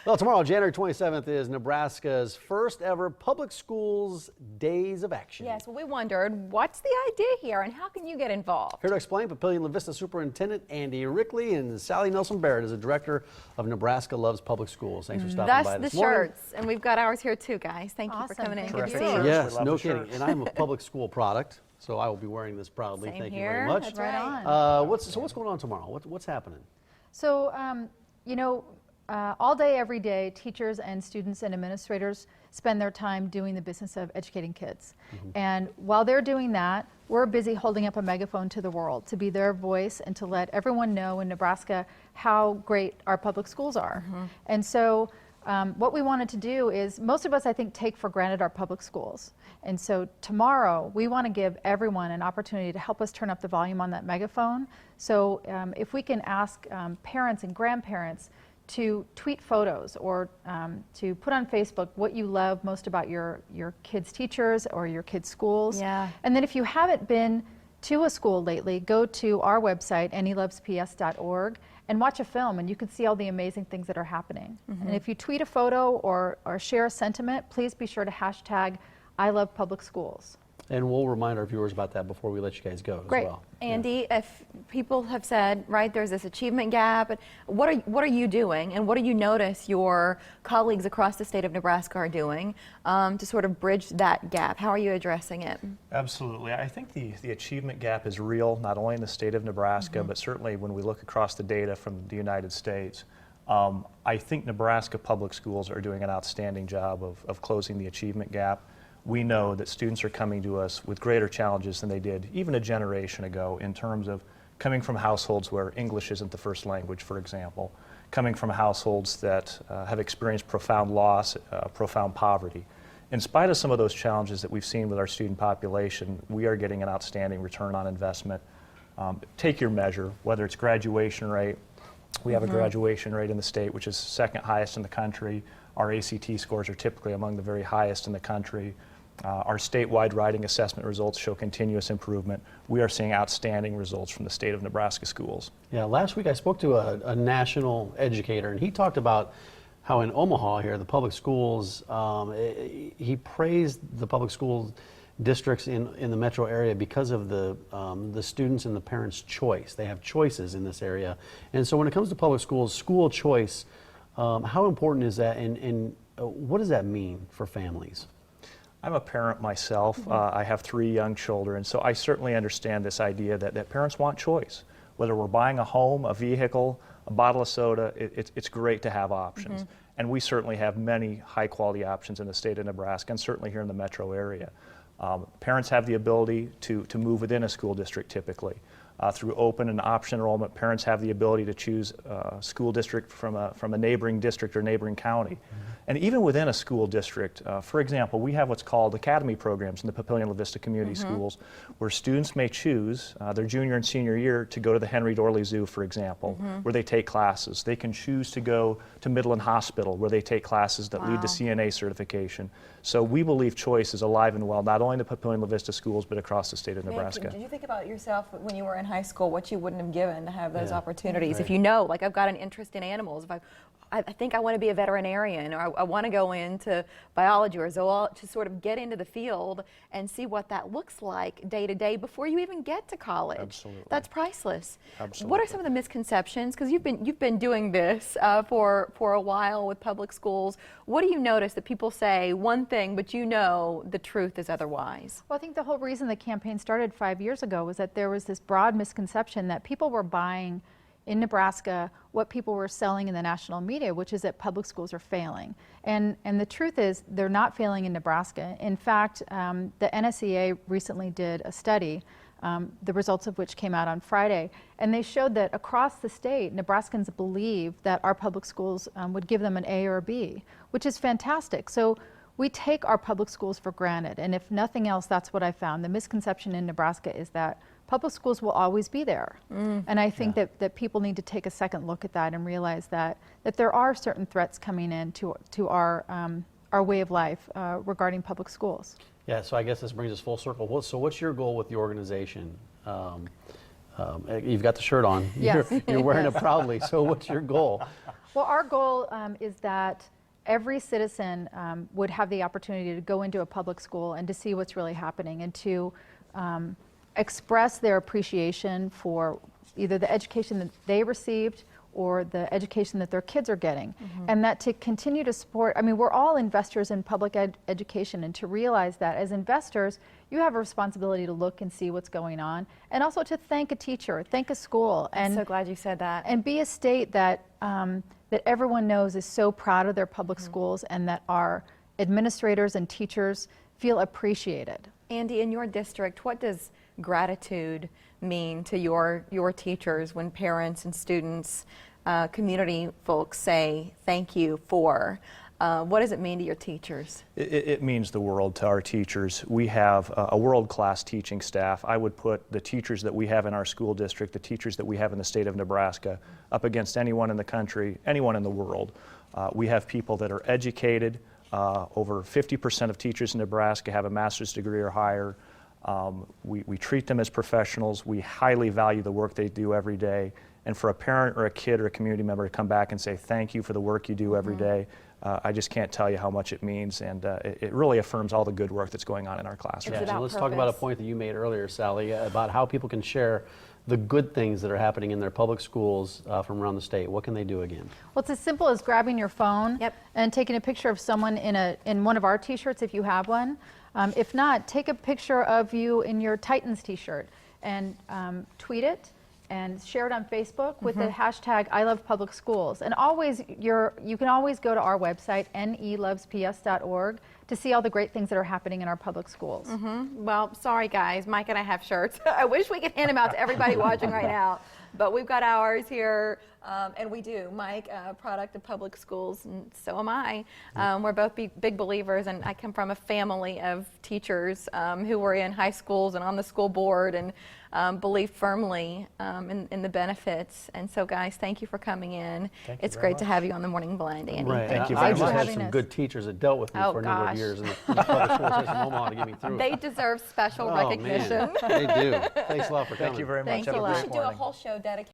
Well, tomorrow, January 27th, is Nebraska's first ever Public Schools Days of Action. Yes, well, we wondered, what's the idea here and how can you get involved? Here to explain, Papillion Vista Superintendent Andy Rikli and Sally Nellson Barrett is the director of Nebraska Loves Public Schools. Thanks for stopping by this morning. That's the shirts, and we've got ours here too, guys. Thank you for coming in. Good to see you. Yes, no kidding. And I'm a public school product, so I will be wearing this proudly. Same Thank here. you very much. That's right. What's going on tomorrow? What's happening? So, you know, all day, every day, teachers and students and administrators spend their time doing the business of educating kids. And while they're doing that, we're busy holding up a megaphone to the world to be their voice and to let everyone know in Nebraska how great our public schools are. And so what we wanted to do is, most of us, I think, take for granted our public schools. And so tomorrow, we want to give everyone an opportunity to help us turn up the volume on that megaphone. So if we can ask parents and grandparents to tweet photos or to put on Facebook what you love most about your kids' teachers or your kids' schools. Yeah. And then if you haven't been to a school lately, go to our website, anylovesps.org, and watch a film, and you can see all the amazing things that are happening. And if you tweet a photo or share a sentiment, please be sure to hashtag I love public schools. And we'll remind our viewers about that before we let you guys go as well. Andy, if people have said, right, there's this achievement gap, what are you doing, and what do you notice your colleagues across the state of Nebraska are doing to sort of bridge that gap? How are you addressing it? Absolutely. I think the achievement gap is real, not only in the state of Nebraska, but certainly when we look across the data from the United States. I think Nebraska public schools are doing an outstanding job of closing the achievement gap. We know that students are coming to us with greater challenges than they did even a generation ago in terms of coming from households where English isn't the first language, for example, coming from households that have experienced profound loss, profound poverty. In spite of some of those challenges that we've seen with our student population, we are getting an outstanding return on investment. Take your measure, whether it's graduation rate. We have a graduation rate in the state which is second highest in the country. Our ACT scores are typically among the very highest in the country. Our statewide writing assessment results show continuous improvement. We are seeing outstanding results from the state of Nebraska schools. Yeah, last week I spoke to a national educator, and he talked about how in Omaha here, the public schools, he praised the public school districts in the metro area because of the students and the parents' choice. They have choices in this area. And so when it comes to public schools, school choice, how important is that, and what does that mean for families? I'm a parent myself. I have 3 young children, so I certainly understand this idea that parents want choice. Whether we're buying a home, a vehicle, a bottle of soda, it's great to have options. And we certainly have many high-quality options in the state of Nebraska, and certainly here in the metro area. Parents have the ability to move within a school district typically. Through open and option enrollment, parents have the ability to choose a school district from a neighboring district or neighboring county. And even within a school district, for example, we have what's called academy programs in the Papillion Vista community schools, where students may choose their junior and senior year to go to the Henry Dorley Zoo, for example, where they take classes. They can choose to go to Midland Hospital, where they take classes that lead to CNA certification. So we believe choice is alive and well, not only in the Papillion Vista schools, but across the state of Nebraska. Did you think about yourself when you were in high school, what you wouldn't have given to have those opportunities? If you know, like, I've got an interest in animals, if I think I want to be a veterinarian, or I want to go into biology or zoology, to sort of get into the field and see what that looks like day to day before you even get to college. Absolutely. That's priceless. Absolutely. What are some of the misconceptions? Because you've been doing this for a while with public schools. What do you notice that people say one thing, but you know the truth is otherwise? Well, I think the whole reason the campaign started 5 years ago was that there was this broad misconception that people were buying in Nebraska what people were selling in the national media, which is that public schools are failing. And the truth is they're not failing in Nebraska. In fact, the NSEA recently did a study, the results of which came out on Friday, and they showed that across the state, Nebraskans believe that our public schools would give them an A or a B, which is fantastic. So we take our public schools for granted, and if nothing else, that's what I found. The misconception in Nebraska is that public schools will always be there. And I think that people need to take a second look at that and realize that there are certain threats coming in to our way of life regarding public schools. Yeah, so I guess this brings us full circle. So what's your goal with the organization? You've got the shirt on. Yes. You're wearing it proudly. So what's your goal? Well, our goal is that every citizen would have the opportunity to go into a public school and to see what's really happening and to express their appreciation for either the education that they received or the education that their kids are getting. And that to continue to support, I mean, we're all investors in public education, and to realize that as investors, you have a responsibility to look and see what's going on, and also to thank a teacher, thank a school. I'm so glad you said that. And be a state that, that everyone knows is so proud of their public schools, and that our administrators and teachers feel appreciated. Andy, in your district, what does gratitude mean to your teachers when parents and students, community folks say thank you for? What does it mean to your teachers? It means the world to our teachers. We have a world-class teaching staff. I would put the teachers that we have in our school district, the teachers that we have in the state of Nebraska, up against anyone in the country, anyone in the world. We have people that are educated. Over 50% of teachers in Nebraska have a master's degree or higher. We treat them as professionals. We highly value the work they do every day. And for a parent or a kid or a community member to come back and say thank you for the work you do every day, I just can't tell you how much it means, and it really affirms all the good work that's going on in our classroom. It's about Let's talk about a purpose. point that you made earlier, Sally, about how people can share the good things that are happening in their public schools from around the state. What can they do again? Well, it's as simple as grabbing your phone Yep. and taking a picture of someone in one of our t-shirts if you have one. If not, take a picture of you in your Titans t-shirt and tweet it and share it on Facebook with the hashtag I Love Public Schools. And always, you can always go to our website, nelovesps.org, to see all the great things that are happening in our public schools. Well, sorry guys, Mike and I have shirts. I wish we could hand them out to everybody watching right now, but we've got ours here, and we do. Mike, a product of public schools, and so am I. We're both big believers, and I come from a family of teachers who were in high schools and on the school board, and believe firmly in the benefits. And so guys, thank you for coming in. Thank you It's very great to much. have you on the Morning Blend, Andy. Right. Thank you I very just much. had Having some us. good teachers that dealt with me Oh, for a number of gosh. years in the public school system in Omaha to get me through. They deserve special recognition. Man, they do. Thanks a lot for coming. Thank you very much. Thanks Have a a lot. We great should do a morning. whole show dedicated